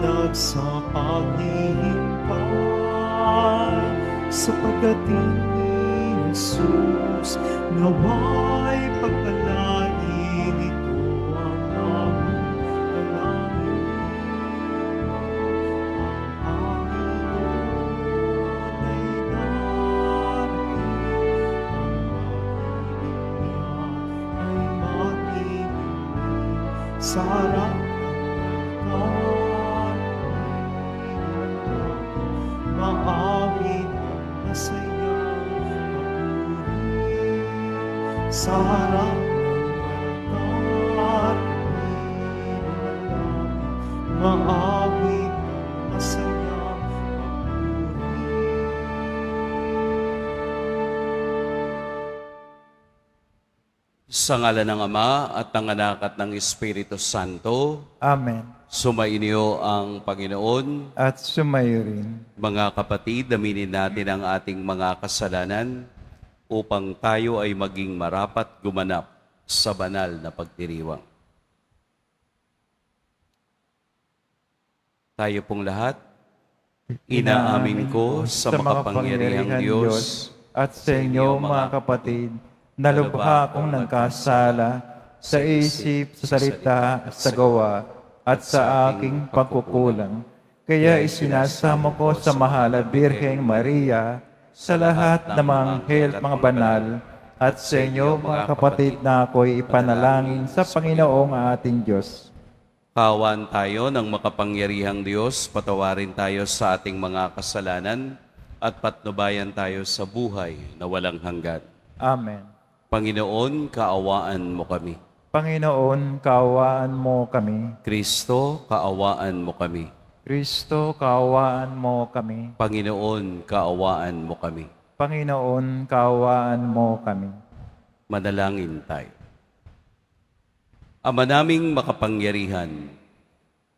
maliwanag sa paghihintay, sapagkat ni Jesus nawa'y pagpalain ito ang aming dalangin. Ang Panginoon ay darating, ang magiging ay magiging sa harap ng altar. Maawit ang masaya, papuri sa harap ng altar. Maawit ang masaya, papuri. Sa ngalan ng Ama at ng Anak at ng Espiritu Santo, Amen. sumainyo ang Panginoon. At sumayo rin. Mga kapatid, aminin natin ang ating mga kasalanan upang tayo ay maging marapat gumanap sa banal na pagdiriwang. Tayo pong lahat, inaamin ko sa makapangyarihang Diyos at sa inyo mga kapatid, na lubha akong nagkasala sa isip, sa salita, sa gawa, at sa aking pagkukulang. Kaya isinasamo ko sa mahal na Birheng Maria, sa lahat ng mga anghel at mga banal, at sa inyo mga kapatid na ako'y ipanalangin sa Panginoong ating Diyos. Kaawaan tayo ng makapangyarihang Diyos, patawarin tayo sa ating mga kasalanan at patnubayan tayo sa buhay na walang hanggan. Amen. Panginoon, kaawaan mo kami. Panginoon, kaawaan mo kami. Kristo, kaawaan mo kami. Kristo, kaawaan mo kami. Panginoon, kaawaan mo kami. Panginoon, kaawaan mo kami. Manalangin tayo. Ama naming makapangyarihan,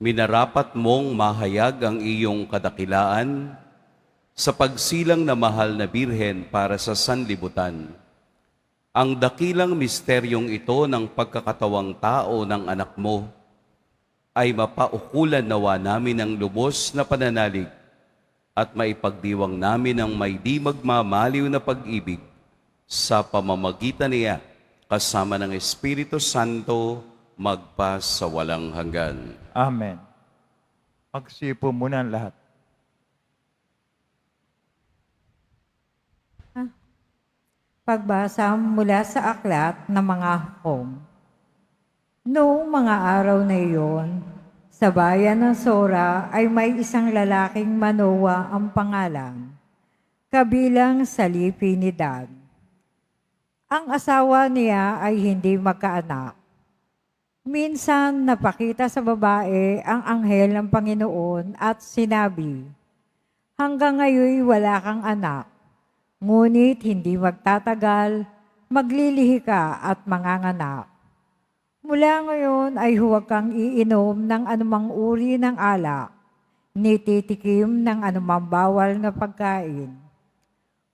minarapat mong mahayag ang iyong kadakilaan sa pagsilang na mahal na Birhen para sa sanlibutan. Ang dakilang misteryong ito ng pagkakatawang tao ng anak mo ay mapaukulan nawa namin ang lubos na pananalig at maipagdiwang namin ang may di magmamaliw na pag-ibig sa pamamagitan niya kasama ng Espiritu Santo magpa sa walang hanggan. Amen. Magsipo muna ang lahat. Pagbasa mula sa aklat ng mga Hukom. Noong mga araw na iyon, sa bayan ng Sora ay may isang lalaking Manoa ang pangalan, kabilang sa lipi ni Dan. Ang asawa niya ay hindi magkaanak. Minsan napakita sa babae ang anghel ng Panginoon at sinabi, "Hanggang ngayon wala kang anak. Ngunit hindi magtatagal, maglilihi ka at manganganak. Mula ngayon ay huwag kang iinom ng anumang uri ng alak, ni titikim ng anumang bawal na pagkain.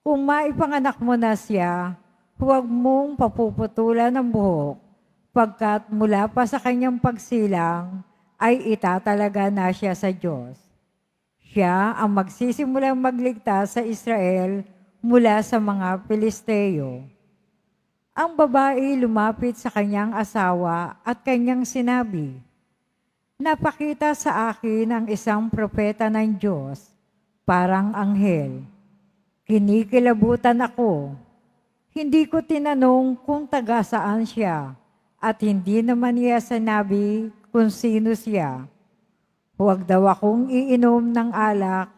Kung maipanganak mo na siya, huwag mong papuputulan ng buhok, pagkat mula pa sa kanyang pagsilang ay itatalaga na siya sa Diyos. Siya ang magsisimulang magligtas sa Israel mula sa mga Pilisteo." Ang babae lumapit sa kanyang asawa at kanyang sinabi, "Napakita sa akin ang isang propeta ng Diyos, parang anghel. Kinikilabutan ako. Hindi ko tinanong kung taga saan siya at hindi naman niya sinabi kung sino siya. Huwag daw akong iinom ng alak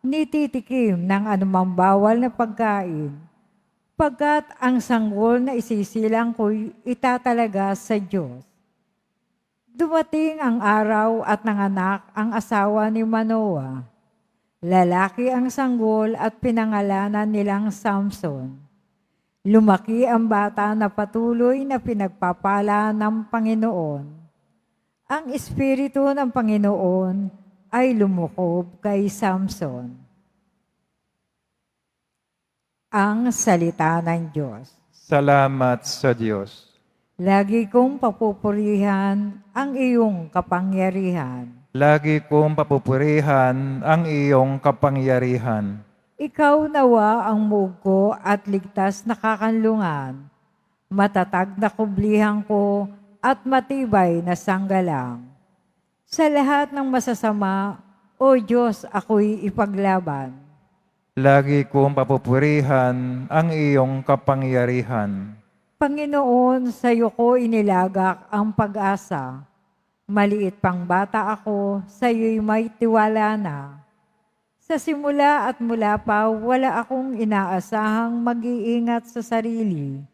ni titikim ng anumang bawal na pagkain, pagkat ang sanggol na isisilang ko'y itatalaga sa Diyos." Dumating ang araw at nanganak ang asawa ni Manoa. Lalaki ang sanggol at pinangalanan nilang Samson. Lumaki ang bata na patuloy na pinagpapala ng Panginoon. Ang Espiritu ng Panginoon ay lumukob kay Samson. Ang salita ng Diyos. Salamat sa Diyos. Lagi kong papupurihan ang iyong kapangyarihan. Lagi kong papupurihan ang iyong kapangyarihan. Ikaw nawa ang muog ko at ligtas na kakanlungan, matatag na kublihan ko at matibay na sanggalang. Sa lahat ng masasama, O Diyos, ako'y ipaglaban. Lagi kong papupurihan ang iyong kapangyarihan. Panginoon, sa iyo ko inilagak ang pag-asa. Maliit pang bata ako, sa iyo'y may tiwala na. Sa simula at mula pa, wala akong inaasahang mag-iingat sa sarili,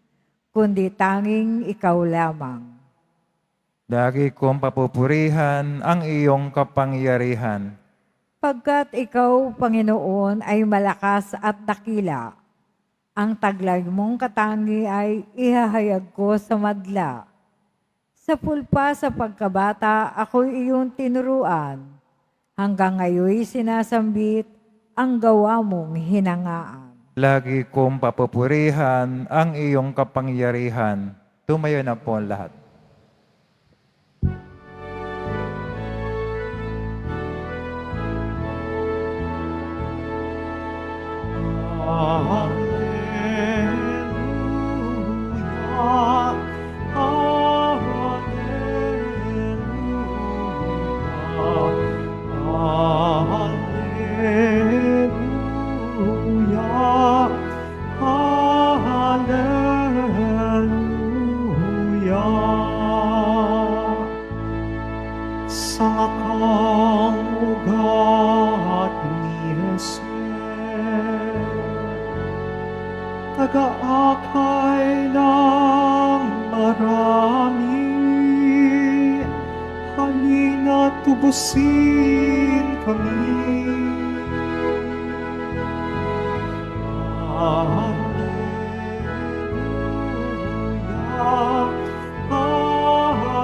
kundi tanging ikaw lamang. Lagi kong papupurihan ang iyong kapangyarihan. Pagkat ikaw, Panginoon, ay malakas at dakila, ang taglay mong katangi ay ihahayag ko sa madla. Sa pulpa sa pagkabata, ako'y iyong tinuruan. Hanggang ngayon sinasambit ang gawa mong hinangaan. Lagi kong papupurihan ang iyong kapangyarihan. Tumayo na po ang lahat. Hallelujah, hallelujah, hallelujah. Sa ugat ni Jesus, taga-akay ng marami, halina tubusin kami. Hallelujah, hallelujah,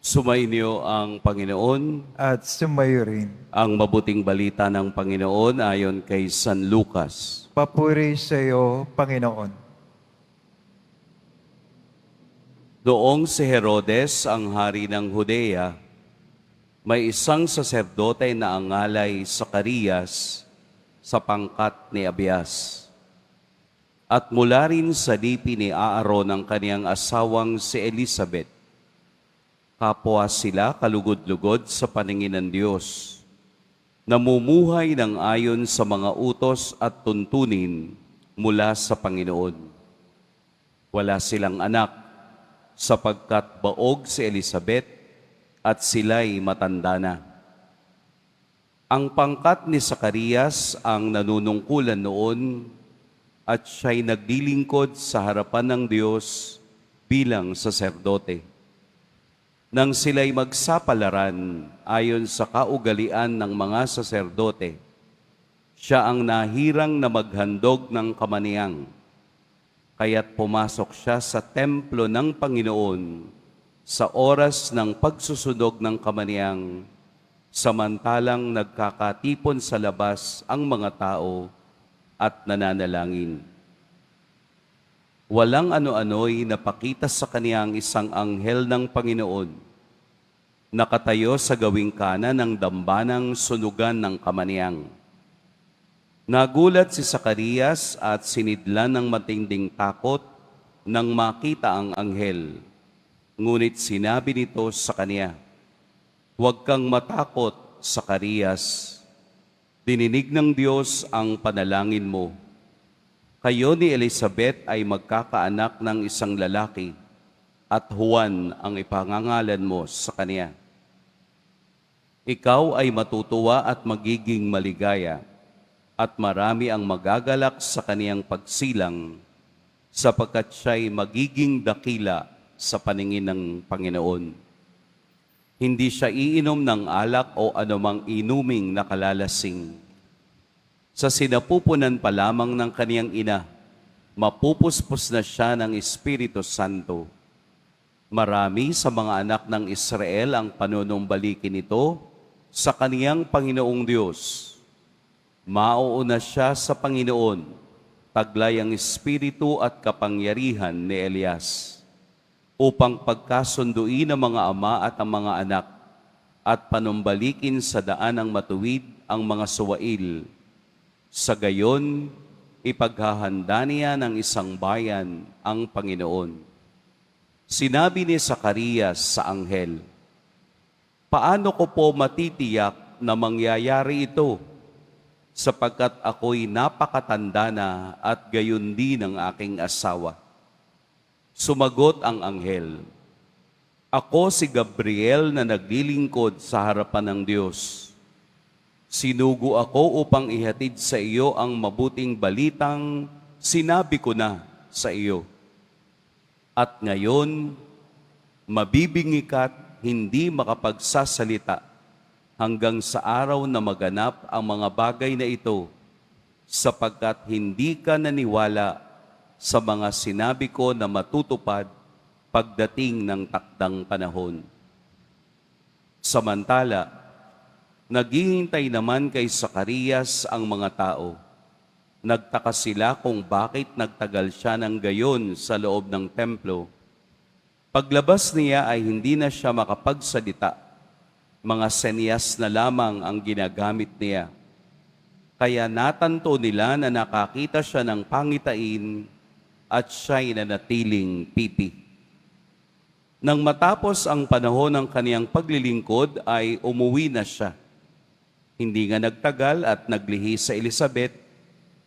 Sumainyo ang Panginoon. At sumayo rin. Ang mabuting balita ng Panginoon ayon kay San Lucas. Papuri sa iyo, Panginoon. Noong si Herodes ang hari ng Judea, may isang saserdote na angalay Zacarias sa pangkat ni Abias. At mula rin sa lipi ni Aaron ang kaniyang asawang si Elizabeth. Kapwa sila kalugod-lugod sa paningin ng Diyos. Namumuhay ng ayon sa mga utos at tuntunin mula sa Panginoon. Wala silang anak, sapagkat baog si Elizabeth at sila'y matanda na. Ang pangkat ni Zacarias ang nanunungkulan noon at siya'y naglilingkod sa harapan ng Diyos bilang saserdote. Nang sila'y magsapalaran ayon sa kaugalian ng mga saserdote, siya ang nahirang na maghandog ng kamaniyang. Kaya't pumasok siya sa templo ng Panginoon sa oras ng pagsusunog ng kamaniyang, samantalang nagkakatipon sa labas ang mga tao at nananalangin. Walang ano-ano'y napakita sa kaniyang isang anghel ng Panginoon, nakatayo sa gawing kanan ng dambanang sunugan ng kamaniyang. Nagulat si Zacarias at sinidlan ng matinding takot nang makita ang anghel. Ngunit sinabi nito sa kaniya, "Huwag kang matakot, Zacarias. Dininig ng Diyos ang panalangin mo. Kayo ni Elizabeth ay magkakaanak ng isang lalaki, at Juan ang ipangangalan mo sa kaniya. Ikaw ay matutuwa at magiging maligaya, at marami ang magagalak sa kaniyang pagsilang, sapagkat siya'y magiging dakila sa paningin ng Panginoon. Hindi siya iinom ng alak o anumang inuming nakalalasing. Sa sinapupunan pa lamang ng kaniyang ina, Mapupuspos na siya ng Espiritu Santo. Marami sa mga anak ng Israel ang panunumbalikin ito sa kaniyang Panginoong Diyos. Mauuna siya sa Panginoon, taglay ang espiritu at kapangyarihan ni Elias, upang pagkasunduin ang mga ama at ang mga anak, at panumbalikin sa daan ang matuwid ang mga suwail. Sa gayon, ipaghahanda niya ng isang bayan ang Panginoon. Sinabi ni Zacarias sa anghel, "Paano ko po matitiyak na mangyayari ito, sapagkat ako'y napakatanda na at gayon din ang aking asawa?" Sumagot ang anghel, "Ako si Gabriel na naglilingkod sa harapan ng Diyos. Sinugo ako upang ihatid sa iyo ang mabuting balitang sinabi ko na sa iyo. At ngayon, mabibingi ka't hindi makapagsasalita hanggang sa araw na maganap ang mga bagay na ito, sapagkat hindi ka naniwala sa mga sinabi ko na matutupad pagdating ng takdang panahon." Samantala, naghihintay naman kay Zacarias ang mga tao. Nagtaka sila kung bakit nagtagal siya ng gayon sa loob ng templo. Paglabas niya ay hindi na siya makapagsalita. Mga senyas na lamang ang ginagamit niya. Kaya natanto nila na nakakita siya ng pangitain at siya'y nanatiling pipi. Nang matapos ang panahon ng kaniyang paglilingkod ay umuwi na siya. Hindi nga nagtagal at naglihi sa Elizabeth,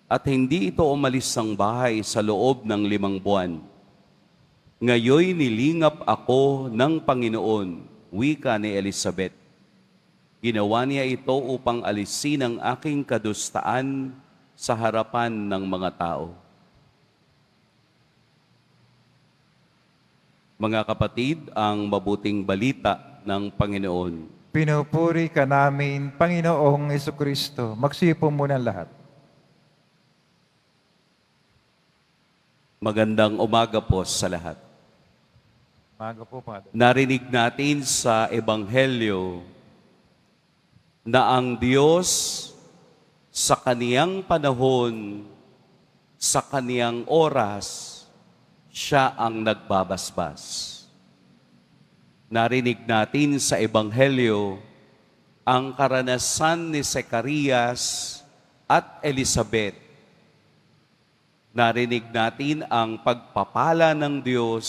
at hindi ito umalis ng bahay sa loob ng 5 buwan. "Ngayoy nilingap ako ng Panginoon," wika ni Elizabeth. "Ginawa niya ito upang alisin ang aking kadustaan sa harapan ng mga tao." Mga kapatid, ang mabuting balita ng Panginoon. Pinupuri ka namin, Panginoong Jesucristo. Magsipo muna lahat. Magandang umaga po sa lahat. Umaga po, Father. Narinig natin sa Ebanghelyo na ang Diyos sa kaniyang panahon, sa kaniyang oras, siya ang nagbabasbas. Narinig natin sa Ebanghelyo ang karanasan ni Zacarias at Elizabeth. Narinig natin ang pagpapala ng Diyos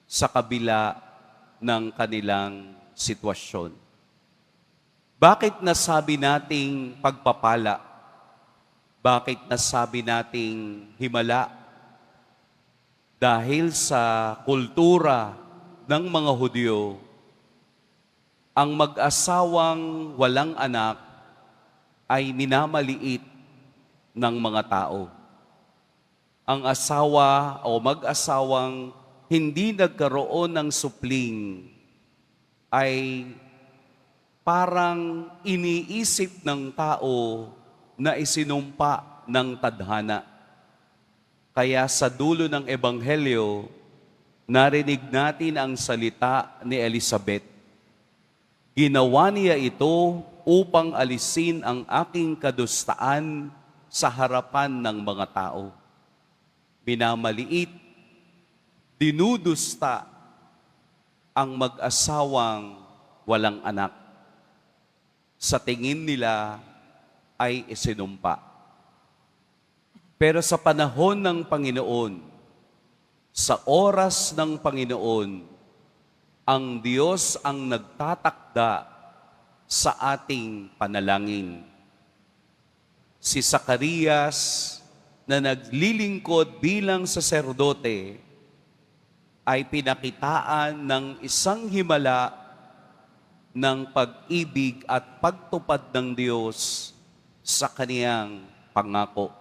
sa kabila ng kanilang sitwasyon. Bakit nasabi nating pagpapala? Bakit nasabi nating himala? Dahil sa kultura ng mga Hudyo, ang mag-asawang walang anak ay minamaliit ng mga tao. Ang asawa o mag-asawang hindi nagkaroon ng supling ay parang iniisip ng tao na isinumpa ng tadhana. Kaya sa dulo ng Ebanghelyo, narinig natin ang salita ni Elizabeth. "Ginawa niya ito upang alisin ang aking kadustaan sa harapan ng mga tao." Minamaliit, dinudusta ang mag-asawang walang anak. Sa tingin nila ay isinumpa. Pero sa panahon ng Panginoon, sa oras ng Panginoon, ang Diyos ang nagtatakda sa ating panalangin. Si Zacarias na naglilingkod bilang saserdote ay pinakitaan ng isang himala ng pag-ibig at pagtupad ng Diyos sa kaniyang pangako.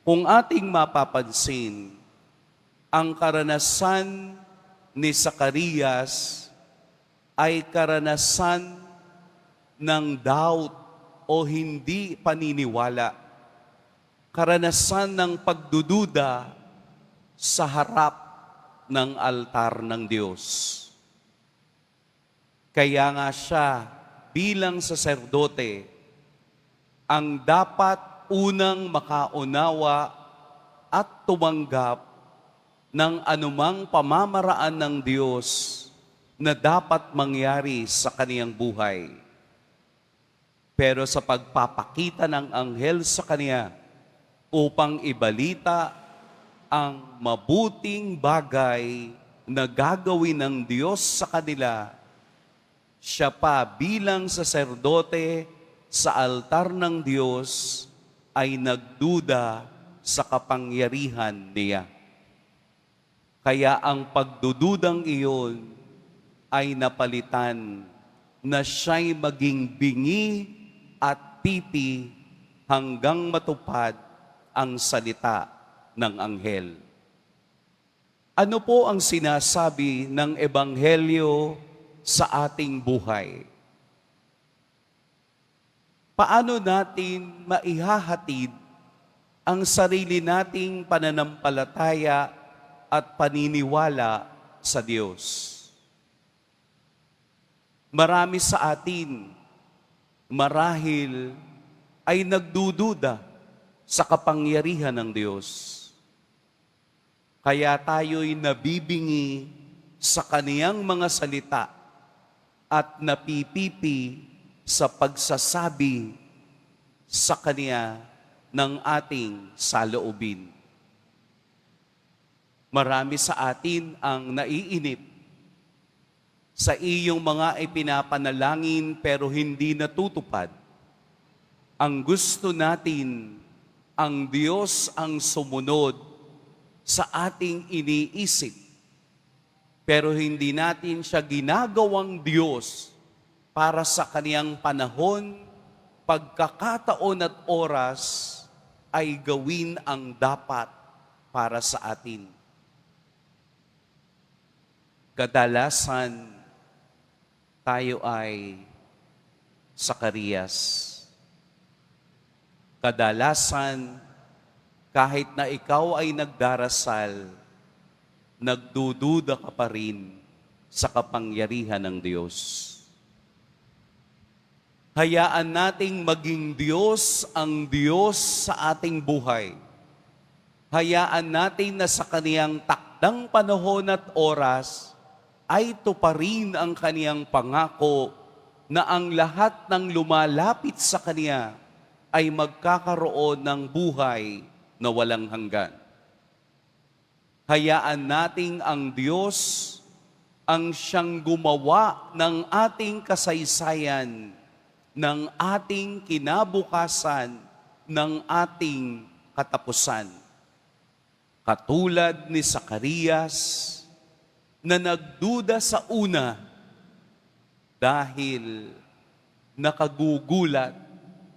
Kung ating mapapansin, ang karanasan ni Zacarias ay karanasan ng doubt o hindi paniniwala. karanasan ng pagdududa sa harap ng altar ng Diyos. Kaya nga siya bilang saserdote ang dapat unang makaunawa at tumanggap ng anumang pamamaraan ng Diyos na dapat mangyari sa kaniyang buhay. Pero sa pagpapakita ng anghel sa kaniya upang ibalita ang mabuting bagay na gagawin ng Diyos sa kanila, siya pa bilang saserdote sa altar ng Diyos ay nagduda sa kapangyarihan niya. Kaya ang pagdududang iyon ay napalitan na siya'y maging bingi at pipi hanggang matupad ang salita ng anghel. Ano po ang sinasabi ng Ebanghelyo sa ating buhay? Paano natin maihahatid ang sarili nating pananampalataya at paniniwala sa Diyos? Marami sa atin, marahil, ay nagdududa sa kapangyarihan ng Diyos. Kaya tayo'y nabibingi sa kaniyang mga salita at napipipi sa pagsasabi sa kaniya ng ating saloobin. Marami sa atin ang naiinip sa iyong mga ipinapanalangin pero hindi natutupad. Ang gusto natin, ang Diyos ang sumunod sa ating iniisip. Pero hindi natin siya ginagawang Diyos para sa kaniyang panahon, pagkakataon at oras ay gawin ang dapat para sa atin. Kadalasan, tayo ay Zacarias. Kadalasan, kahit na ikaw ay nagdarasal, nagdududa ka pa rin sa kapangyarihan ng Diyos. Hayaan nating maging Diyos ang Diyos sa ating buhay. Hayaan natin na sa kaniyang takdang panahon at oras, ay tuparin ang kaniyang pangako na ang lahat ng lumalapit sa kaniya ay magkakaroon ng buhay na walang hanggan. Hayaan nating ang Diyos ang siyang gumawa ng ating kasaysayan, ng ating kinabukasan, ng ating katapusan. Katulad ni Zacarias, na nagduda sa una dahil nakagugulat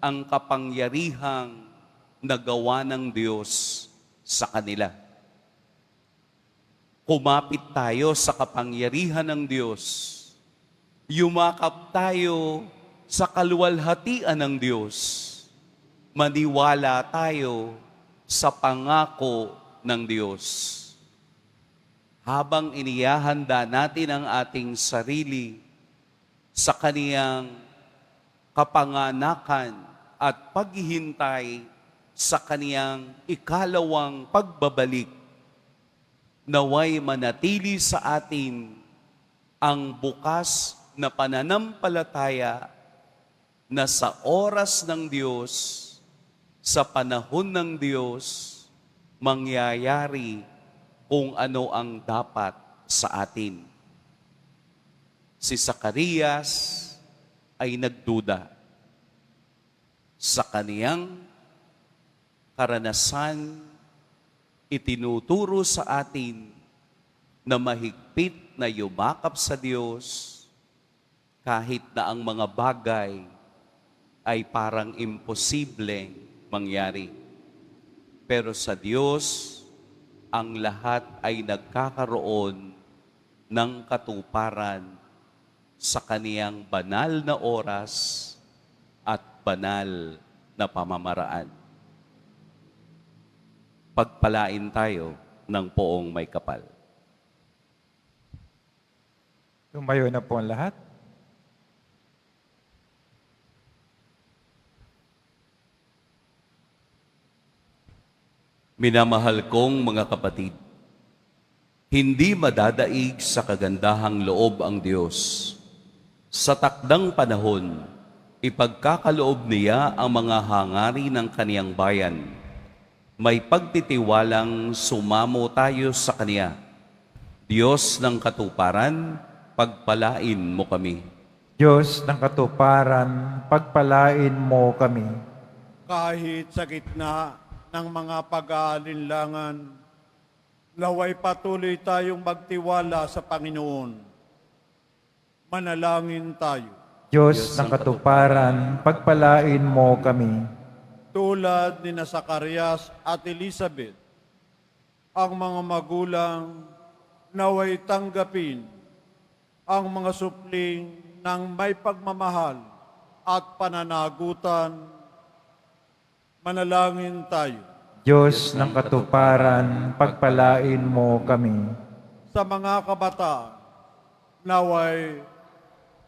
ang kapangyarihang nagawa ng Diyos sa kanila. Kumapit tayo sa kapangyarihan ng Diyos. Yumakap tayo sa kaluwalhatian ng Diyos. Maniwala tayo sa pangako ng Diyos. Habang inihahanda natin ang ating sarili sa kaniyang kapanganakan at paghihintay sa kaniyang ikalawang pagbabalik, naway manatili sa atin ang bukas na pananampalataya na sa oras ng Diyos, sa panahon ng Diyos, mangyayari kung ano ang dapat sa atin. Si Zacarias ay nagduda sa kaniyang karanasan. Itinuturo sa atin na mahigpit na yumakap sa Diyos kahit na ang mga bagay ay parang imposibleng mangyari. Pero sa Diyos, ang lahat ay nagkakaroon ng katuparan sa kaniyang banal na oras at banal na pamamaraan. pagpalain tayo ng poong may kapal. Tumayo na po ang lahat. Minamahal kong mga kapatid, hindi madadaig sa kagandahang loob ang Diyos. Sa takdang panahon, ipagkakaloob niya ang mga hangarin ng kaniyang bayan. May pagtitiwalang sumamo tayo sa Kaniya. Diyos ng katuparan, pagpalain mo kami. Diyos ng katuparan, pagpalain mo kami. Kahit sa gitna ng mga pag-aalinlangan, naway patuloy tayong magtiwala sa Panginoon. Manalangin tayo. Diyos ng katuparan, pagpalain mo kami. Tulad ni Zacarias at Elizabeth, ang mga magulang naway tanggapin ang mga supling ng may pagmamahal at pananagutan. Manalangin tayo. Diyos ng katuparan, pagpalain mo kami. Sa mga kabataan, naway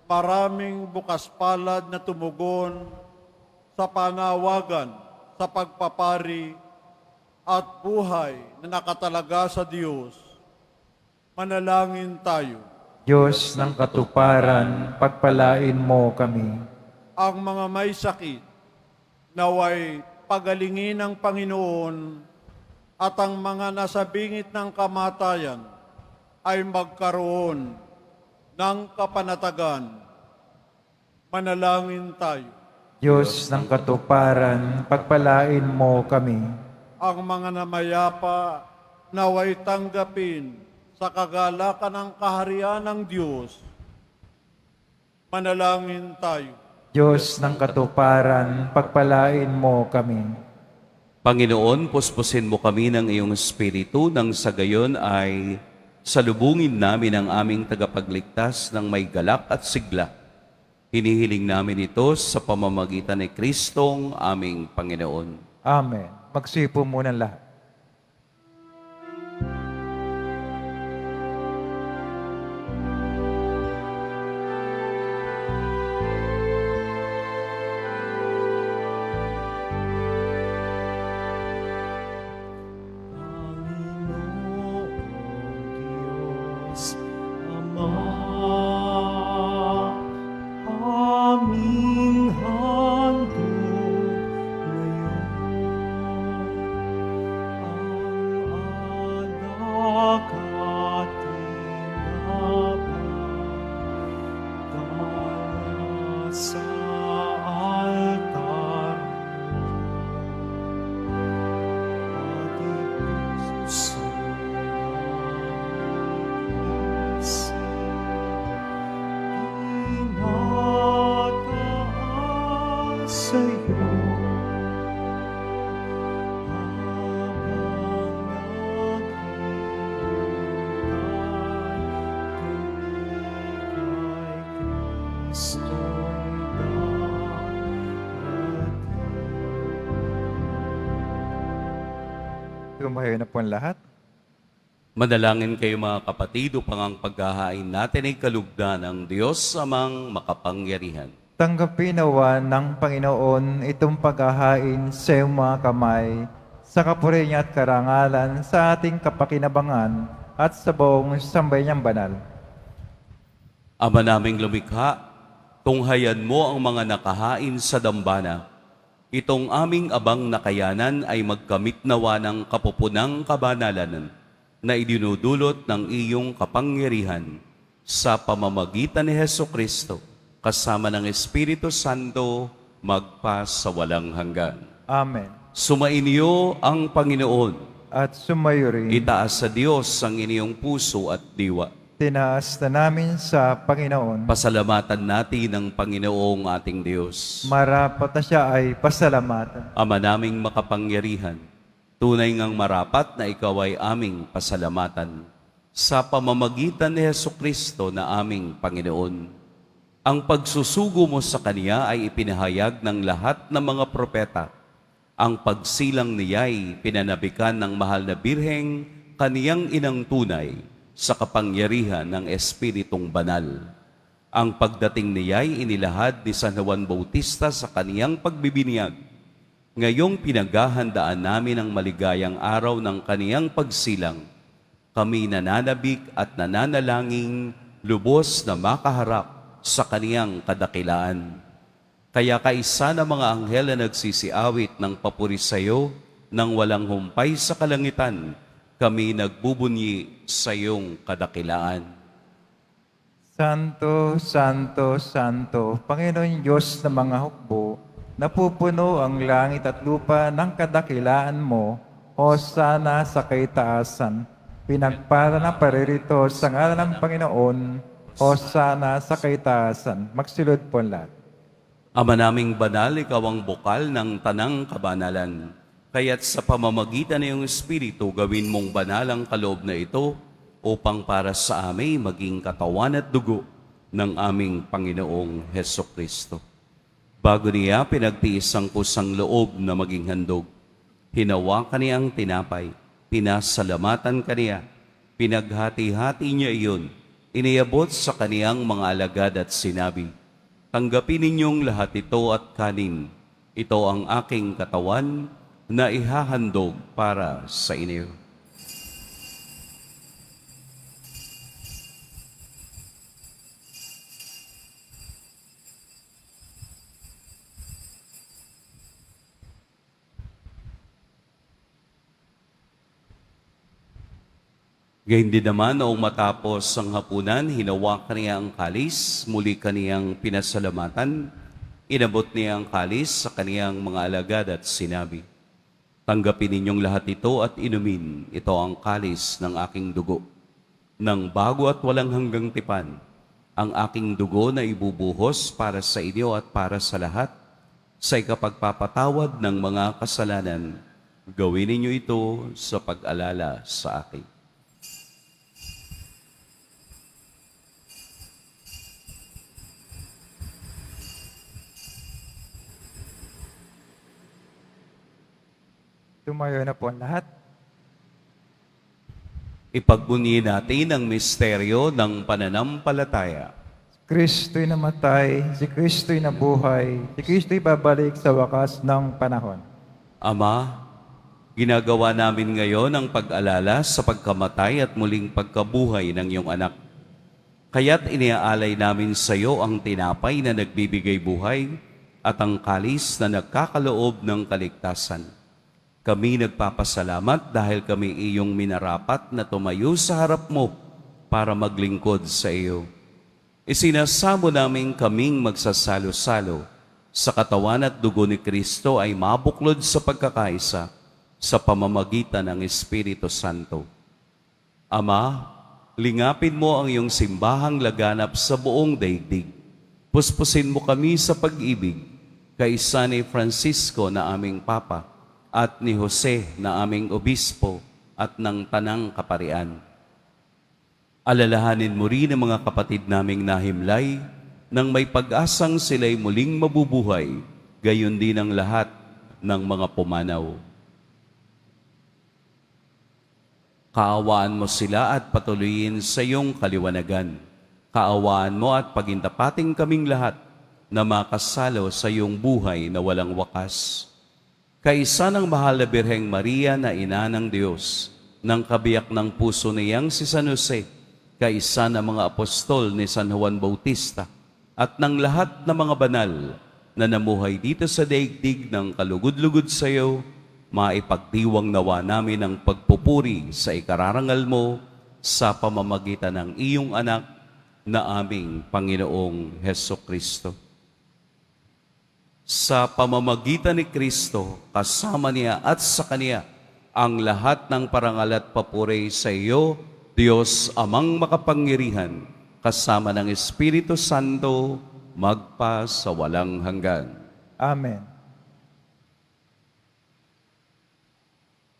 maraming bukas palad na tumugon sa panawagan, sa pagpapari at buhay na nakatalaga sa Diyos. Manalangin tayo. Diyos ng katuparan, pagpalain mo kami. Ang mga may sakit, naway pagalingin ng Panginoon at ang mga nasa bingit ng kamatayan ay magkaroon ng kapanatagan. Manalangin tayo. Diyos ng katuparan, pagpalain mo kami. Ang mga namayapa naway tanggapin sa kagalakan ng kaharian ng Diyos. Manalangin tayo. Diyos ng katuparan, pagpalain mo kami. Panginoon, puspusin mo kami ng iyong Espiritu nang sa gayon ay salubungin namin ang aming tagapagligtas ng may galak at sigla. Hinihiling namin ito sa pamamagitan ni Kristong aming Panginoon. Amen. Magsipo muna lahat. Panginoon Diyos Ama, aming handog ngayon ang anak at tinapay sa altar at ipuso ng isip. Tinataas sa'yo habang naghihintay kung Kristo'y darating. Tumayo na po ang lahat. Manalangin kayo mga kapatid upang ang paghahain natin ay kalugdan ng Diyos amang makapangyarihan. Tanggapin nawa ng Panginoon itong paghahain sa iyong mga kamay, sa kapuri niya at karangalan, sa ating kapakinabangan at sa buong sambayanang banal. Ama naming lumikha, tunghayan mo ang mga nakahain sa dambana. Itong aming abang nakayanan ay magkamit nawa ng kapupunang kabanalan na idinudulot ng iyong kapangyarihan sa pamamagitan ni Hesu Kristo, kasama ng Espiritu Santo, magpa sa walang hanggan. Amen. Sumainyo ang Panginoon. At sumayo rin, Itaas sa Diyos ang inyong puso at diwa. tinaas na namin sa Panginoon. Pasalamatan natin ang Panginoong ating Diyos. Marapat na siya ay pasalamatan. Ama naming makapangyarihan, tunay ngang marapat na ikaw ay aming pasalamatan sa pamamagitan ni Hesu Kristo na aming Panginoon. Ang pagsusugo mo sa Kaniya ay ipinahayag ng lahat ng mga propeta. Ang pagsilang niya'y pinanabikan ng mahal na birheng kaniyang inang tunay sa kapangyarihan ng Espiritong Banal. Ang pagdating niya'y inilahad ni San Juan Bautista sa kaniyang pagbibinyag. Ngayong pinaghahandaan namin ang maligayang araw ng kaniyang pagsilang, kami nananabik at nananalangin lubos na makaharap sa kaniyang kadakilaan. Kaya kaisa ng mga anghel na nagsisiawit ng papuri sa iyo nang walang humpay sa kalangitan, kami nagbubunyi sa iyong kadakilaan. Santo, Santo, Santo, Panginoon Diyos ng mga hukbo, napupuno ang langit at lupa ng kadakilaan mo, Hosana sa kaitaasan. Pinagpala na paririto sa ngalan ng Panginoon, Hosana sa kaitaasan. Magsilod po ang lahat. Ama naming banal, ikaw ang bukal ng tanang kabanalan. Kaya't sa pamamagitan ng iyong Espiritu, gawin mong banal ang kaloob na ito upang para sa amin maging katawan at dugo ng aming Panginoong Hesukristo. Bago niya pinagtiis ang kusang loob na maging handog, hinawakan niya ang tinapay, pinasalamatan kaniya, pinaghati-hati niya iyon, iniabot sa kaniyang mga alagad at sinabi, tanggapin ninyong lahat ito at kanin. Ito ang aking katawan na ihahandog para sa inyo. Gayun din naman, noong matapos ang hapunan, hinawakan niya ang kalis, muli kaniyang pinasalamatan, inabot niya ang kalis sa kaniyang mga alagad at sinabi, tanggapin ninyong lahat ito at inumin, ito ang kalis ng aking dugo, ng bago at walang hanggang tipan, ang aking dugo na ibubuhos para sa inyo at para sa lahat, sa ikapagpapatawad ng mga kasalanan. Gawin ninyo ito sa pag-alala sa akin. Tumayo na po ang lahat. Ipagbunyi natin ang misteryo ng pananampalataya. Kristo'y namatay, si Kristo'y nabuhay, si Kristo'y babalik sa wakas ng panahon. Ama, ginagawa namin ngayon ang pag-alala sa pagkamatay at muling pagkabuhay ng iyong anak. Kaya't iniaalay namin sa iyo ang tinapay na nagbibigay buhay at ang kalis na nagkakaloob ng kaligtasan. Kami nagpapasalamat dahil kami iyong minarapat na tumayo sa harap mo para maglingkod sa iyo. Isinasamo namin kaming magsasalo-salo sa katawan at dugo ni Kristo ay mabuklod sa pagkakaisa sa pamamagitan ng Espiritu Santo. Ama, lingapin mo ang iyong simbahang laganap sa buong daigdig. Puspusin mo kami sa pag-ibig, kaisa ni Francisco na aming Papa, at ni Jose na aming obispo at ng tanang kaparian. Alalahanin mo rin ang mga kapatid naming nahimlay nang may pag-asang sila'y muling mabubuhay, gayon din ang lahat ng mga pumanaw. Kaawaan mo sila at patuloyin sa iyong kaliwanagan. Kaawaan mo at pagintapating kaming lahat na makasalo sa iyong buhay na walang wakas. Kaisa ng mahal na Birheng Maria na ina ng Diyos, ng kabiyak ng puso niyang si San Jose, kaisa ng mga apostol ni San Juan Bautista, at ng lahat ng mga banal na namuhay dito sa daigdig ng kalugod-lugod sa iyo, maipagdiwang nawa namin ang pagpupuri sa ikararangal mo sa pamamagitan ng iyong anak na aming Panginoong Hesukristo. Sa pamamagitan ni Kristo, kasama niya at sa Kanya, ang lahat ng parangal at papuri sa iyo, Diyos Amang makapangyarihan, kasama ng Espiritu Santo, magpa sa walang hanggan. Amen.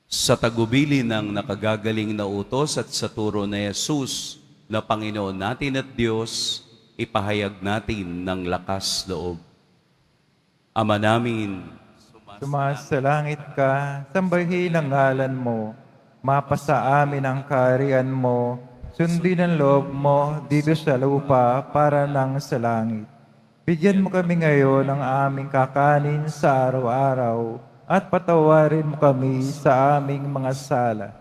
Sa tagubili ng nakagagaling na utos at sa turo na Jesus na Panginoon natin at Diyos, ipahayag natin ng lakas loob. Ama namin, Sumasalangit ka, sambahin ang ngalan mo. Mapasa amin ang kaharian mo. Sundin ang loob mo dito sa lupa para nang sa langit. Bigyan mo kami ngayon ng aming kakanin sa araw-araw at patawarin mo kami sa aming mga sala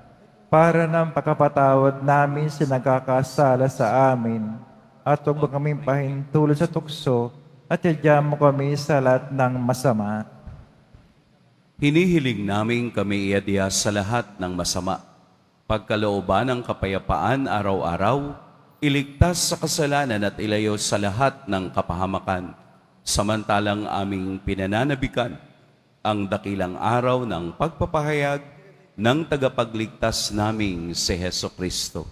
para ng pagkapatawad namin sa nagkakasala sa amin. At huwag mo kaming pahintulot sa tukso at iadya mo kami sa lahat ng masama. Hinihiling namin kami iadya sa lahat ng masama. Pagkalooban ng kapayapaan araw-araw, iligtas sa kasalanan at ilayo sa lahat ng kapahamakan. Samantalang aming pinananabikan ang dakilang araw ng pagpapahayag ng tagapagligtas naming si Heso Kristo.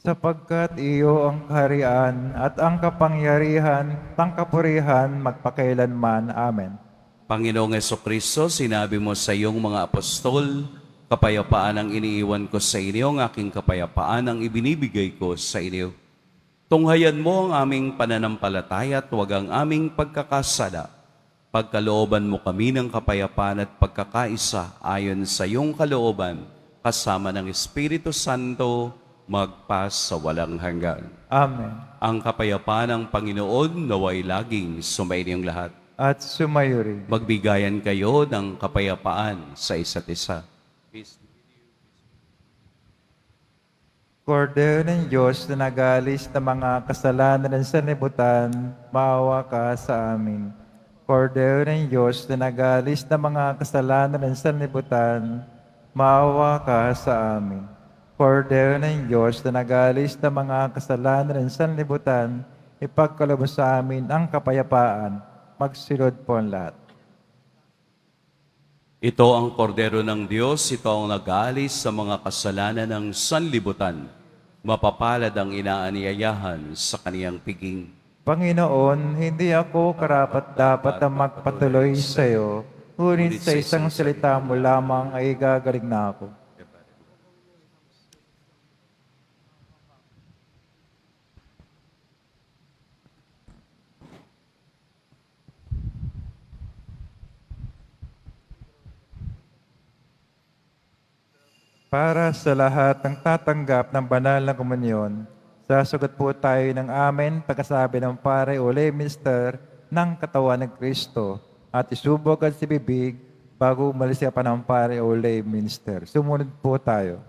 Sapagkat iyo ang kaharian at ang kapangyarihan, ang kapurihan magpakailanman. Amen. Panginoong Hesukristo, sinabi mo sa iyong mga apostol, kapayapaan ang iniiwan ko sa inyo, ang aking kapayapaan ang ibinibigay ko sa inyo. Tunghayan mo ang aming pananampalataya at huwag ang aming pagkakasala. Pagkalooban mo kami ng kapayapaan at pagkakaisa ayon sa iyong kalooban, kasama ng Espiritu Santo, magpas sa walang hanggan. Amen. Ang kapayapaan ng Panginoon naway laging sumainyong lahat. At sumayo rin. Magbigayan kayo ng kapayapaan sa isa't isa. Kordero ng Diyos na nagalis ng mga kasalanan ng sanlibutan, maawa ka sa amin. Kordero ng Diyos na nagalis ng mga kasalanan ng sanlibutan, maawa ka sa amin. Kordero ng Diyos na nagalis ng mga kasalanan ng sanlibutan, ipagkaloob mo sa amin ang kapayapaan. Magsilod po ang lahat. Ito ang kordero ng Diyos, ito ang nag-aalis sa mga kasalanan ng sanlibutan. Mapapalad ang inaanyayahan sa kaniyang piging. Panginoon, hindi ako karapat-dapat na magpatuloy sa iyo, ngunit sa isang salita mo lamang ay gagaling na ako. Para sa lahat ng tatanggap ng banal na komunyon, sasagot po tayo ng amen pagkasabi ng pare o lay minister ng katawan ng Kristo at isubok at si bibig bago umalis siya pa ng pare o lay minister. Sumunod po tayo.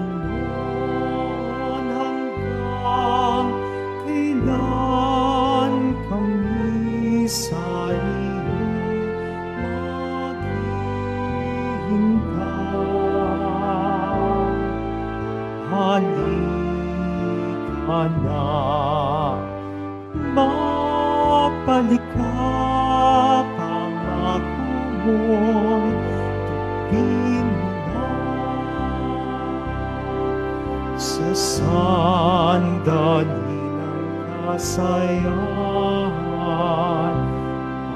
Panginoon, hanggang kailan kami sa iyo maghihintay? Halika na, mabalik ka, pangako mo'y tupin mo na. Sa sandali ng kasayahan,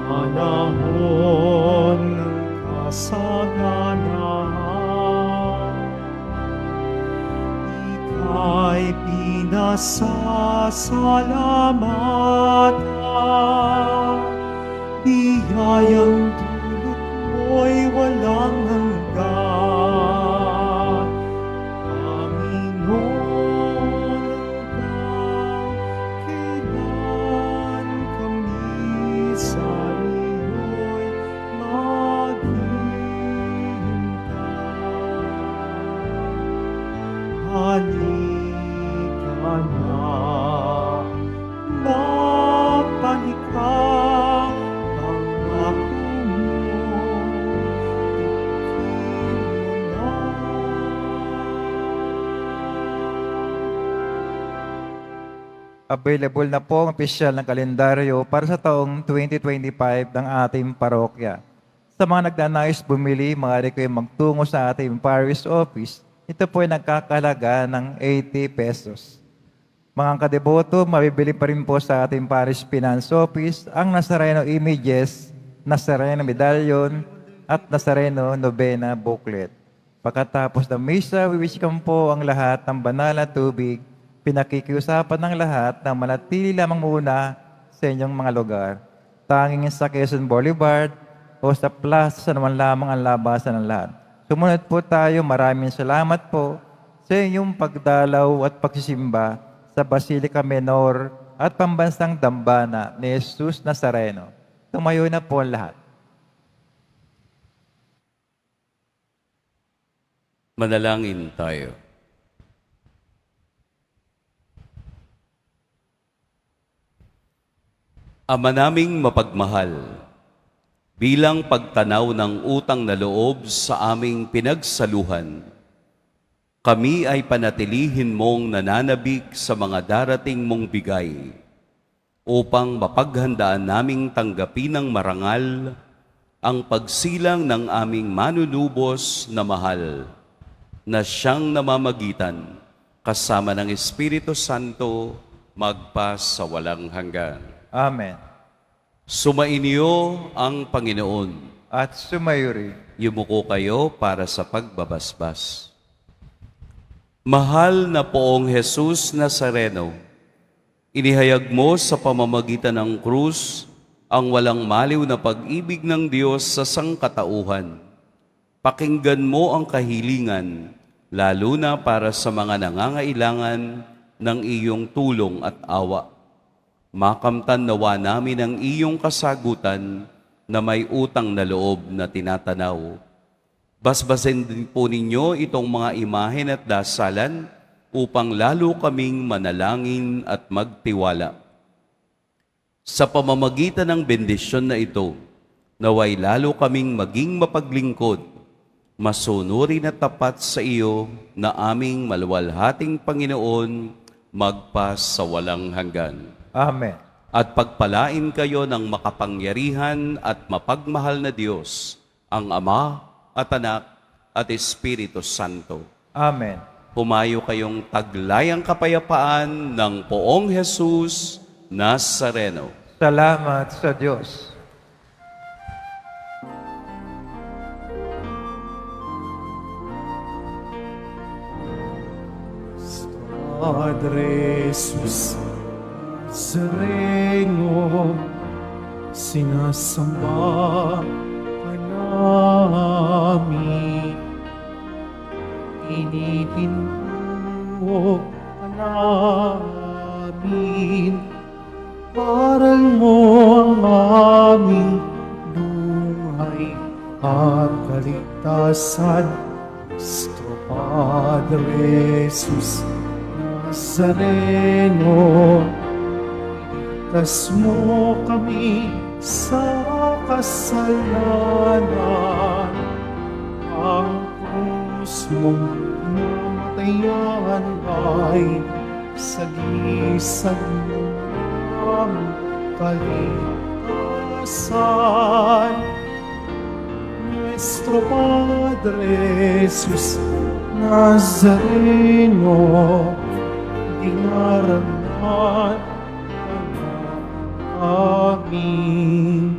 panahon ng kasaganahan, ika'y pinasasalamatan, biyayang dulot mo'y walang hanggan. Panginoon, hanggang kailan kami sa iyo'y maghihintay? Halika na, mabalik ka, pangako mo, Available na po ang opisyal ng kalendaryo para sa taong 2025 ng ating parokya. Sa mga nagnanais bumili, maaari kayo magtungo sa ating parish office. Ito po ay nagkakalaga ng 80 pesos. Mga kadeboto, mabibili pa rin po sa ating parish finance office ang Nazareno images, Nazareno medallion, at Nazareno novena booklet. Pagkatapos ng misa, wiwisikan po ang lahat ng banal na tubig. Pinakikiusapan ng lahat na manatili lamang muna sa inyong mga lugar. Tanging sa Quezon Boulevard o sa plaza naman lamang ang labasan ng lahat. Sumunod po tayo. Maraming salamat po sa inyong pagdalaw at pagsisimba sa Basilica Menor at Pambansang Dambana ni Jesus Nazareno. Tumayo na po ang lahat. Manalangin tayo. Ama naming mapagmahal, bilang pagtanaw ng utang na loob sa aming pinagsaluhan, kami ay panatilihin mong nananabik sa mga darating mong bigay upang mapaghandaan naming tanggapin ng marangal ang pagsilang ng aming manunubos na mahal na siyang namamagitan kasama ng Espiritu Santo magpa sa walang hanggan. Amen. Sumainyo ang Panginoon. At sumayo rin. Yumuko kayo para sa pagbabasbas. Mahal na Poong Jesus Nazareno, inihayag mo sa pamamagitan ng krus ang walang maliw na pag-ibig ng Diyos sa sangkatauhan. Pakinggan mo ang kahilingan, lalo na para sa mga nangangailangan ng iyong tulong at awa. Makamtan nawa namin ang iyong kasagutan na may utang na loob na tinatanaw. Basbasin din po ninyo itong mga imahen at dasalan upang lalo kaming manalangin at magtiwala. Sa pamamagitan ng bendisyon na ito, naway lalo kaming maging mapaglingkod, masunurin at tapat sa iyo na aming maluwalhating Panginoon magpa sa walang hanggan. Amen. At pagpalain kayo ng makapangyarihan at mapagmahal na Diyos, ang Ama at Anak at Espiritu Santo. Amen. Humayo kayong taglayang kapayapaan ng Poong Jesus Nazareno. Salamat sa Diyos. Padre Jesus Nazareno, sinasamba ka namin. Initinto ka namin. Aral mo ang aming buhay at kaligtasan. Cristo Padre Jesus Nazareno, iligtas mo kami sa kasalanan. Ang krus mong namatayan ay sagisag ng kaligtasan. Nuestro Padre Jesus Nazareno, dinaranan amin.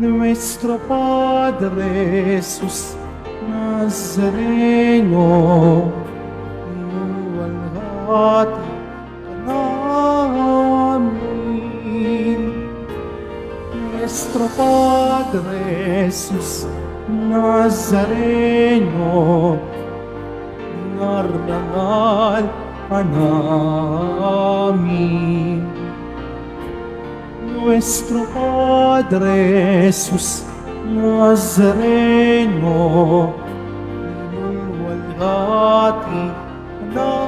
Nuestro Padre Jesus Nazareno, inuwalhati ka namin. Nuestro Padre Jesus Nazareno, dinaranan ka namin. Nuestro Padre Jesus Nazareno, inuwalhati ka namin.